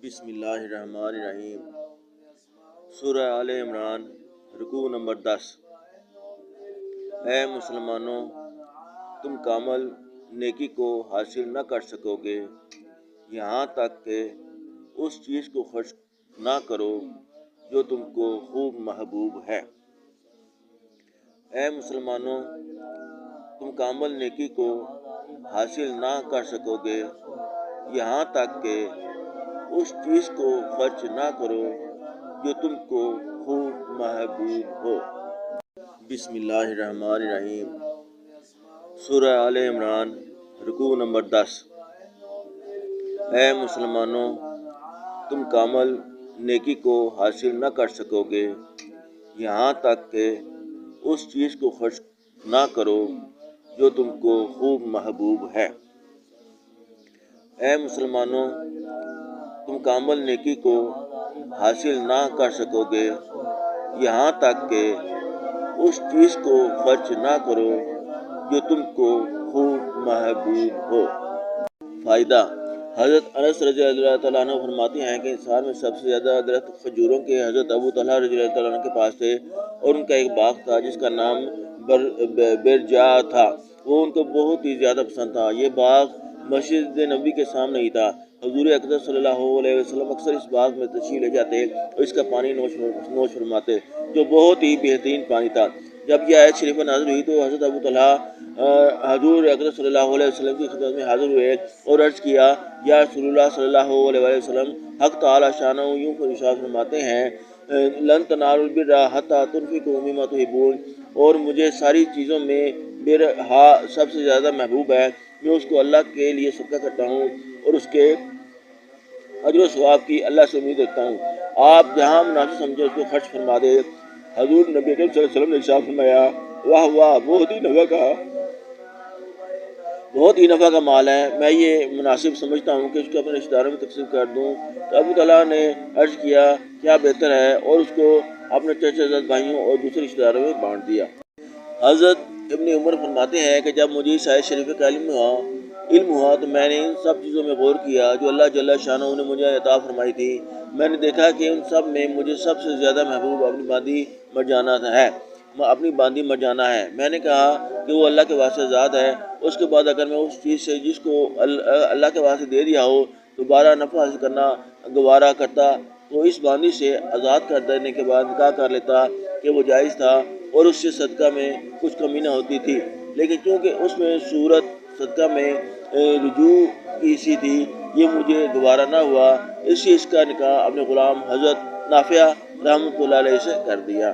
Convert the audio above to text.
بسم اللہ الرحمن الرحیم۔ سورہ آل عمران، رکوع نمبر 10۔ اے مسلمانوں، تم کامل نیکی کو حاصل نہ کر سکو گے یہاں تک کہ اس چیز کو خرچ نہ کرو جو تم کو خوب محبوب ہے۔ اے مسلمانوں، تم کامل نیکی کو حاصل نہ کر سکو گے یہاں تک کہ اس چیز کو خرچ نہ کرو جو تم کو خوب محبوب ہو۔ بسم اللہ الرحمن الرحیم۔ سورہ آل عمران، رکوع نمبر 10۔ اے مسلمانوں، تم کامل نیکی کو حاصل نہ کر سکو گے یہاں تک کہ اس چیز کو خرچ نہ کرو جو تم کو خوب محبوب ہے۔ اے مسلمانوں، تم کامل نیکی کو حاصل نہ کر سکو گے یہاں تک کہ اس چیز کو خرچ نہ کرو جو تم کو خوب محبوب ہو۔ فائدہ: حضرت انس رضی اللہ تعالیٰ عنہ فرماتے ہیں کہ انسان میں سب سے زیادہ درخت کھجوروں کے حضرت ابو طلحہ رضی اللہ تعالیٰ عنہ کے پاس تھے، اور ان کا ایک باغ تھا جس کا نام برجا تھا۔ وہ ان کو بہت ہی زیادہ پسند تھا۔ یہ باغ مسجد نبوی کے سامنے ہی تھا۔ حضور اقدس صلی اللہ علیہ وسلم اکثر اس باغ میں تشریف لے جاتے اور اس کا پانی نوش فرماتے، جو بہت ہی بہترین پانی تھا۔ جب یہ آیت شریفہ نازل ہوئی تو حضرت ابو طلحہ حضور اقدس صلی اللہ علیہ وسلم کی خدمت میں حاضر ہوئے اور عرض کیا، یا رسول اللہ صلی اللہ علیہ وسلم، حق تعالی شانہ یوں ارشاد فرماتے ہیں، لن تنالوا البر حتی تنفقوا مما تحبون، اور مجھے ساری چیزوں میں بر سب سے زیادہ محبوب ہے۔ میں اس کو اللہ کے لیے صدقہ کرتا ہوں اور اس کے اجر و ثواب کی اللہ سے امید رکھتا ہوں۔ آپ جہاں مناسب سمجھے اس کو خرچ فرما دے۔ حضور نبی اکرم صلی اللہ علیہ وسلم نے ارشاد فرمایا، واہ واہ، بہت ہی نفع کا مال ہے، میں یہ مناسب سمجھتا ہوں کہ اس کو اپنے رشتہ داروں میں تقسیم کر دوں۔ تو ابو طلحہ نے عرض کیا، کیا بہتر ہے، اور اس کو اپنے چچا زاد بھائیوں اور دوسرے رشتہ داروں میں بانٹ دیا۔ حضرت ابن عمر فرماتے ہیں کہ جب مجھے اس آیت شریف کا علم ہوا تو میں نے ان سب چیزوں میں غور کیا جو اللہ جل شانہ نے مجھے عطا فرمائی تھی۔ میں نے دیکھا کہ ان سب میں مجھے سب سے زیادہ محبوب اپنی باندھی مرجانہ ہے۔ میں نے کہا کہ وہ اللہ کے واسطے ذات ہے۔ اس کے بعد اگر میں اس چیز سے جس کو اللہ کے واسطے دے دیا ہو دوبارہ نفع حاصل کرنا گوارا کرتا تو اس باندھی سے آزاد کر دینے کے بعد نکاح کر لیتا کہ وہ جائز تھا، اور اس سے صدقہ میں کچھ کمی نہ ہوتی تھی۔ لیکن چونکہ اس میں صورت صدقہ میں رجوع کی سی تھی، یہ مجھے گوارا نہ ہوا، اس کا نکاح اپنے غلام حضرت نافع رحمۃ اللہ علیہ سے کر دیا۔